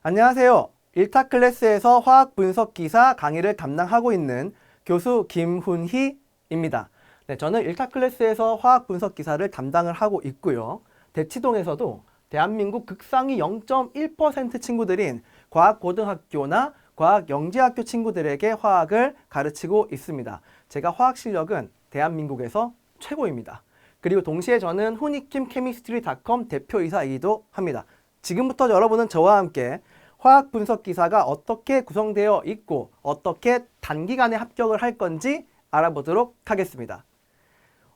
안녕하세요. 1타 클래스에서 화학 분석 기사 강의를 담당하고 있는 교수 김훈희입니다. 네, 저는 1타 클래스에서 화학 분석 기사를 담당을 하고 있고요. 대치동에서도 대한민국 극상위 0.1% 친구들인 과학고등학교나 과학영재학교 친구들에게 화학을 가르치고 있습니다. 제가 화학 실력은 대한민국에서 최고입니다. 그리고 동시에 저는 훈이킴케미스트리닷컴 대표이사이기도 합니다. 지금부터 여러분은 저와 함께 화학 분석 기사가 어떻게 구성되어 있고 어떻게 단기간에 합격을 할 건지 알아보도록 하겠습니다.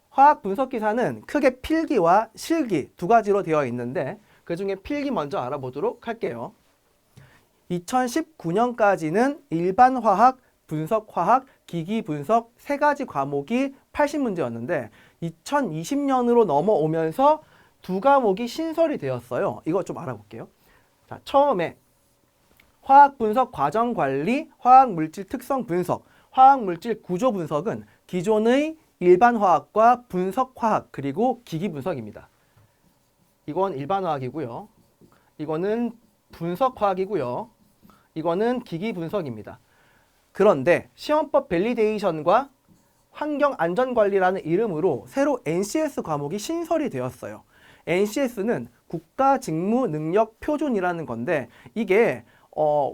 화학 분석 기사는 크게 필기와 실기 두 가지로 되어 있는데 그 중에 필기 먼저 알아보도록 할게요. 2019년까지는 일반 화학, 분석 화학, 기기 분석 세 가지 과목이 80문제였는데 2020년으로 넘어오면서 두 과목이 신설이 되었어요. 이거 좀 알아볼게요. 자, 처음에 화학 분석 과정 관리, 화학 물질 특성 분석, 화학 물질 구조 분석은 기존의 일반 화학과 분석 화학 그리고 기기 분석입니다. 이건 일반 화학이고요. 이거는 분석 화학이고요. 이거는 기기 분석입니다. 그런데 시험법 밸리데이션과 환경안전관리라는 이름으로 새로 NCS 과목이 신설이 되었어요. NCS는 국가직무능력표준이라는 건데 이게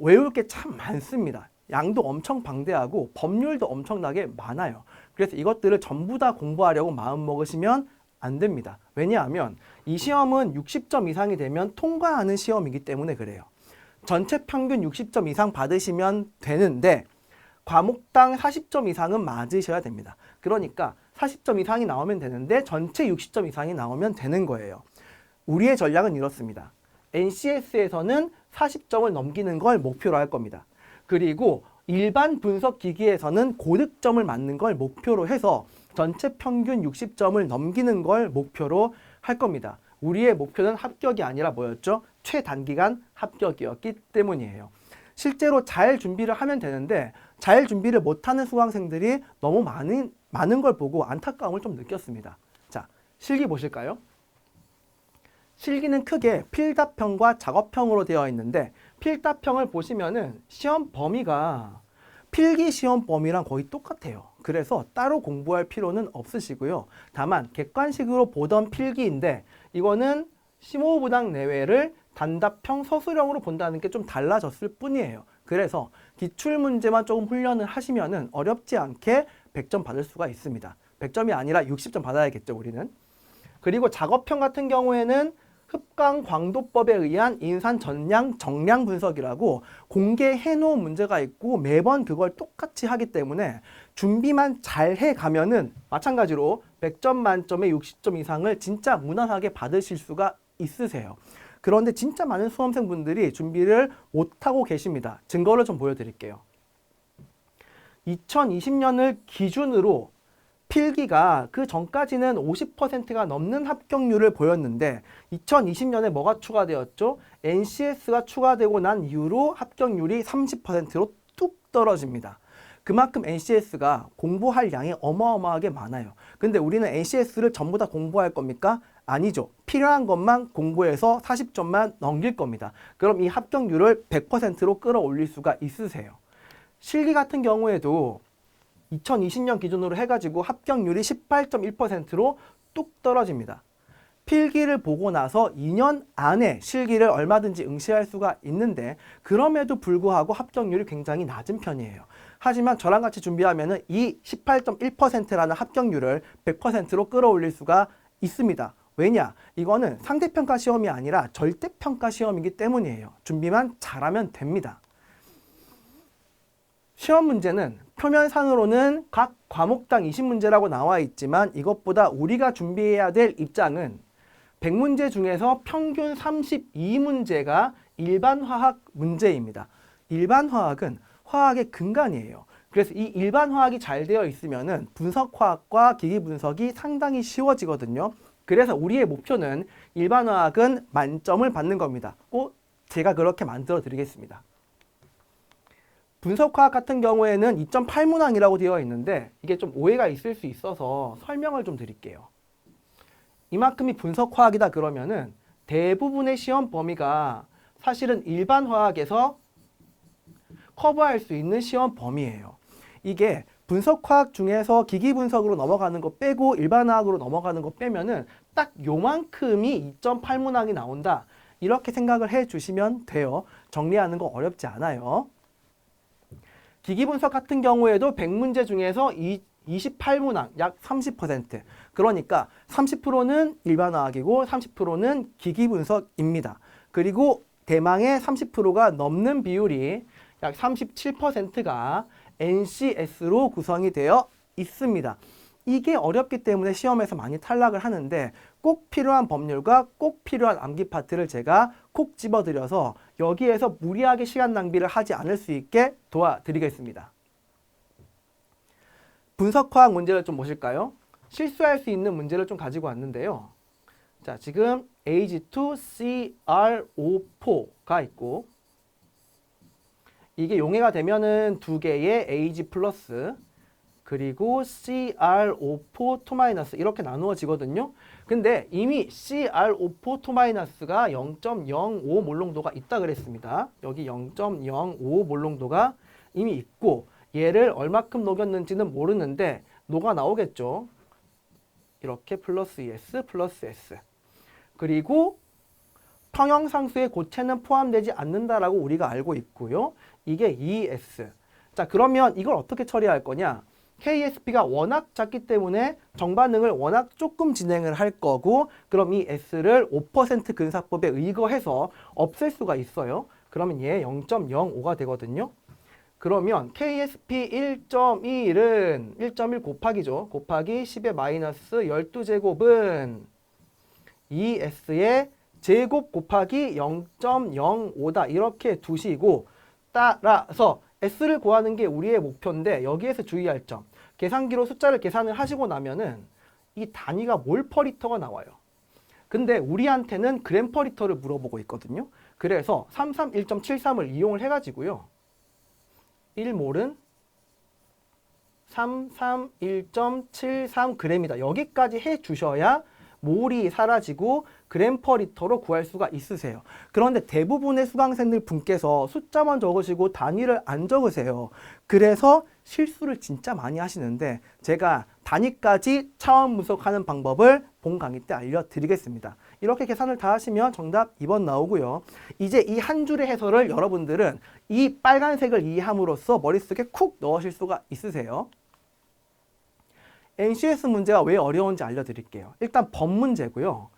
외울 게 참 많습니다. 양도 엄청 방대하고 법률도 엄청나게 많아요. 그래서 이것들을 전부 다 공부하려고 마음먹으시면 안 됩니다. 왜냐하면 이 시험은 60점 이상이 되면 통과하는 시험이기 때문에 그래요. 전체 평균 60점 이상 받으시면 되는데 과목당 40점 이상은 맞으셔야 됩니다. 그러니까 40점 이상이 나오면 되는데 전체 60점 이상이 나오면 되는 거예요. 우리의 전략은 이렇습니다. NCS에서는 40점을 넘기는 걸 목표로 할 겁니다. 그리고 일반 분석 기기에서는 고득점을 맞는 걸 목표로 해서 전체 평균 60점을 넘기는 걸 목표로 할 겁니다. 우리의 목표는 합격이 아니라 뭐였죠? 최단기간 합격이었기 때문이에요. 실제로 잘 준비를 하면 되는데 잘 준비를 못하는 수강생들이 너무 많은 걸 보고 안타까움을 좀 느꼈습니다. 자, 실기 보실까요? 실기는 크게 필답형과 작업형으로 되어 있는데 필답형을 보시면은 시험 범위가 필기 시험 범위랑 거의 똑같아요. 그래서 따로 공부할 필요는 없으시고요. 다만 객관식으로 보던 필기인데 이거는 심호흡당 내외를 단답형 서술형으로 본다는 게 좀 달라졌을 뿐이에요. 그래서 기출문제만 조금 훈련을 하시면은 어렵지 않게 100점 받을 수가 있습니다. 100점이 아니라 60점 받아야겠죠, 우리는. 그리고 작업형 같은 경우에는 흡광광도법에 의한 인산 전량 정량 분석이라고 공개해 놓은 문제가 있고 매번 그걸 똑같이 하기 때문에 준비만 잘 해가면은 마찬가지로 100점 만점에 60점 이상을 진짜 무난하게 받으실 수가 있으세요. 그런데 진짜 많은 수험생분들이 준비를 못하고 계십니다. 증거를 좀 보여드릴게요. 2020년을 기준으로 필기가 그 전까지는 50%가 넘는 합격률을 보였는데 2020년에 뭐가 추가되었죠? NCS가 추가되고 난 이후로 합격률이 30%로 뚝 떨어집니다. 그만큼 NCS가 공부할 양이 어마어마하게 많아요. 근데 우리는 NCS를 전부 다 공부할 겁니까? 아니죠. 필요한 것만 공부해서 40점만 넘길 겁니다. 그럼 이 합격률을 100%로 끌어올릴 수가 있으세요. 실기 같은 경우에도 2020년 기준으로 해가지고 합격률이 18.1%로 뚝 떨어집니다. 필기를 보고 나서 2년 안에 실기를 얼마든지 응시할 수가 있는데 그럼에도 불구하고 합격률이 굉장히 낮은 편이에요. 하지만 저랑 같이 준비하면 이 18.1%라는 합격률을 100%로 끌어올릴 수가 있습니다. 왜냐? 이거는 상대평가 시험이 아니라 절대평가 시험이기 때문이에요. 준비만 잘하면 됩니다. 시험 문제는 표면상으로는 각 과목당 20문제라고 나와 있지만 이것보다 우리가 준비해야 될 입장은 100문제 중에서 평균 32문제가 일반 화학 문제입니다. 일반 화학은 화학의 근간이에요. 그래서 이 일반 화학이 잘 되어 있으면은 분석 화학과 기기 분석이 상당히 쉬워지거든요. 그래서 우리의 목표는 일반 화학은 만점을 받는 겁니다. 꼭 제가 그렇게 만들어 드리겠습니다. 분석화학 같은 경우에는 2.8문항이라고 되어 있는데 이게 좀 오해가 있을 수 있어서 설명을 좀 드릴게요. 이만큼이 분석화학이다 그러면은 대부분의 시험 범위가 사실은 일반 화학에서 커버할 수 있는 시험 범위예요. 이게 분석화학 중에서 기기분석으로 넘어가는 거 빼고 일반화학으로 넘어가는 거 빼면은 딱 요만큼이 2.8문항이 나온다. 이렇게 생각을 해주시면 돼요. 정리하는 거 어렵지 않아요. 기기분석 같은 경우에도 100문제 중에서 28문항, 약 30%. 그러니까 30%는 일반화학이고 30%는 기기분석입니다. 그리고 대망의 30%가 넘는 비율이 약 37%가 NCS로 구성이 되어 있습니다. 이게 어렵기 때문에 시험에서 많이 탈락을 하는데 꼭 필요한 법률과 꼭 필요한 암기 파트를 제가 콕 집어드려서 여기에서 무리하게 시간 낭비를 하지 않을 수 있게 도와드리겠습니다. 분석화학 문제를 좀 보실까요? 실수할 수 있는 문제를 좀 가지고 왔는데요. 자, 지금 Ag2CrO4가 있고 이게 용해가 되면은 두 개의 Ag 플러스 그리고 CrO4 2- 이렇게 나누어지거든요. 근데 이미 CrO4 2-가 0.05 몰롱도가 있다 그랬습니다. 여기 0.05 몰롱도가 이미 있고 얘를 얼마큼 녹였는지는 모르는데 녹아 나오겠죠. 이렇게 플러스 ES 플러스 S. 그리고 평형상수의 고체는 포함되지 않는다라고 우리가 알고 있고요. 이게 ES. 자, 그러면 이걸 어떻게 처리할 거냐? KSP가 워낙 작기 때문에 정반응을 워낙 조금 진행을 할 거고 그럼 이 S를 5% 근사법에 의거해서 없앨 수가 있어요. 그러면 얘 0.05가 되거든요. 그러면 KSP 1.1은 1.1 곱하기죠. 곱하기 10의 마이너스 12제곱은 ES의 제곱 곱하기 0.05다. 이렇게 두시고 따라서 S를 구하는 게 우리의 목표인데 여기에서 주의할 점. 계산기로 숫자를 계산을 하시고 나면은 이 단위가 몰퍼리터가 나와요. 근데 우리한테는 그램퍼리터를 물어보고 있거든요. 그래서 331.73을 이용을 해가지고요. 1몰은 331.73g이다. 여기까지 해주셔야 몰이 사라지고 그램퍼리터로 구할 수가 있으세요. 그런데 대부분의 수강생들 분께서 숫자만 적으시고 단위를 안 적으세요. 그래서 실수를 진짜 많이 하시는데 제가 단위까지 차원 분석하는 방법을 본 강의 때 알려드리겠습니다. 이렇게 계산을 다 하시면 정답 2번 나오고요. 이제 이 한 줄의 해설을 여러분들은 이 빨간색을 이해함으로써 머릿속에 쿡 넣으실 수가 있으세요. NCS 문제가 왜 어려운지 알려드릴게요. 일단 법 문제고요.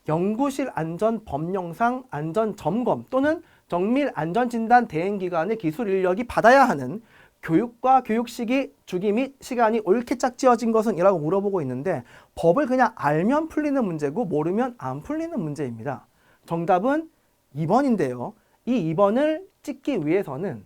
연구실 안전 법령상 안전 점검 또는 정밀 안전진단 대행기관의 기술 인력이 받아야 하는 교육과 교육 시기, 주기 및 시간이 옳게 짝지어진 것은 이라고 물어보고 있는데 법을 그냥 알면 풀리는 문제고 모르면 안 풀리는 문제입니다. 정답은 2번인데요. 이 2번을 찍기 위해서는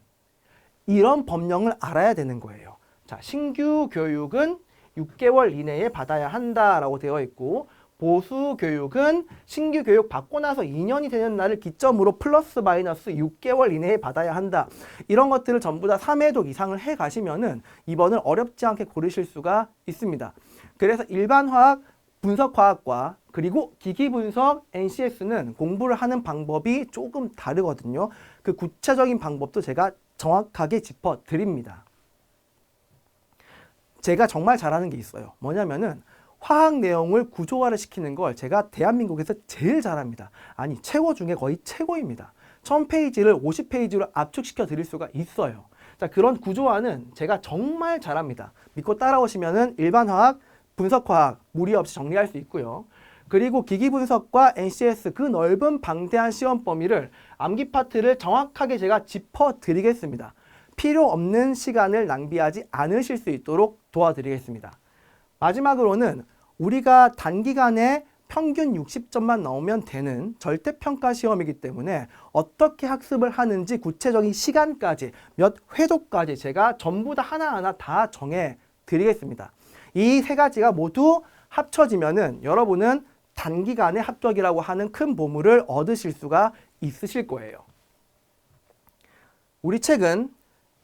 이런 법령을 알아야 되는 거예요. 자, 신규 교육은 6개월 이내에 받아야 한다라고 되어 있고 보수 교육은 신규 교육 받고 나서 2년이 되는 날을 기점으로 플러스 마이너스 6개월 이내에 받아야 한다. 이런 것들을 전부 다 3회독 이상을 해 가시면은 이번을 어렵지 않게 고르실 수가 있습니다. 그래서 일반화학, 분석화학과 그리고 기기분석 NCS는 공부를 하는 방법이 조금 다르거든요. 그 구체적인 방법도 제가 정확하게 짚어드립니다. 제가 정말 잘하는 게 있어요. 뭐냐면은 화학 내용을 구조화를 시키는 걸 제가 대한민국에서 제일 잘합니다. 아니 최고 중에 거의 최고입니다. 1000페이지를 50페이지로 압축시켜 드릴 수가 있어요. 자, 그런 구조화는 제가 정말 잘합니다. 믿고 따라오시면은 일반화학, 분석화학 무리 없이 정리할 수 있고요. 그리고 기기분석과 NCS 그 넓은 방대한 시험 범위를 암기 파트를 정확하게 제가 짚어드리겠습니다. 필요 없는 시간을 낭비하지 않으실 수 있도록 도와드리겠습니다. 마지막으로는 우리가 단기간에 평균 60점만 나오면 되는 절대평가 시험이기 때문에 어떻게 학습을 하는지 구체적인 시간까지 몇 회독까지 제가 전부 다 하나하나 다 정해 드리겠습니다. 이 세 가지가 모두 합쳐지면은 여러분은 단기간에 합격이라고 하는 큰 보물을 얻으실 수가 있으실 거예요. 우리 책은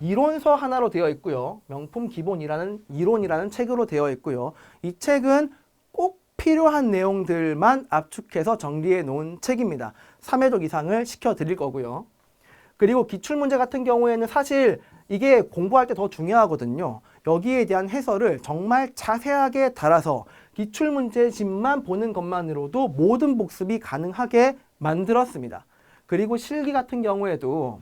이론서 하나로 되어 있고요. 명품 기본이라는 이론이라는 책으로 되어 있고요. 이 책은 꼭 필요한 내용들만 압축해서 정리해 놓은 책입니다. 3회독 이상을 시켜드릴 거고요. 그리고 기출문제 같은 경우에는 사실 이게 공부할 때 더 중요하거든요. 여기에 대한 해설을 정말 자세하게 달아서 기출문제집만 보는 것만으로도 모든 복습이 가능하게 만들었습니다. 그리고 실기 같은 경우에도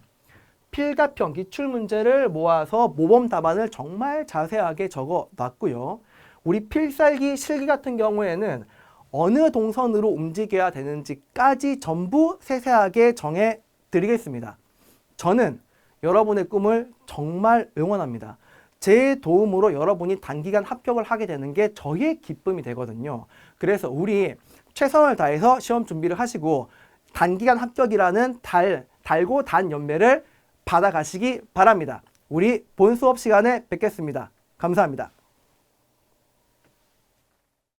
필갑형 기출문제를 모아서 모범 답안을 정말 자세하게 적어 놨고요. 우리 필살기 실기 같은 경우에는 어느 동선으로 움직여야 되는지까지 전부 세세하게 정해 드리겠습니다. 저는 여러분의 꿈을 정말 응원합니다. 제 도움으로 여러분이 단기간 합격을 하게 되는 게 저의 기쁨이 되거든요. 그래서 우리 최선을 다해서 시험 준비를 하시고 단기간 합격이라는 달고 단 연매를 받아가시기 바랍니다. 우리 본 수업 시간에 뵙겠습니다. 감사합니다.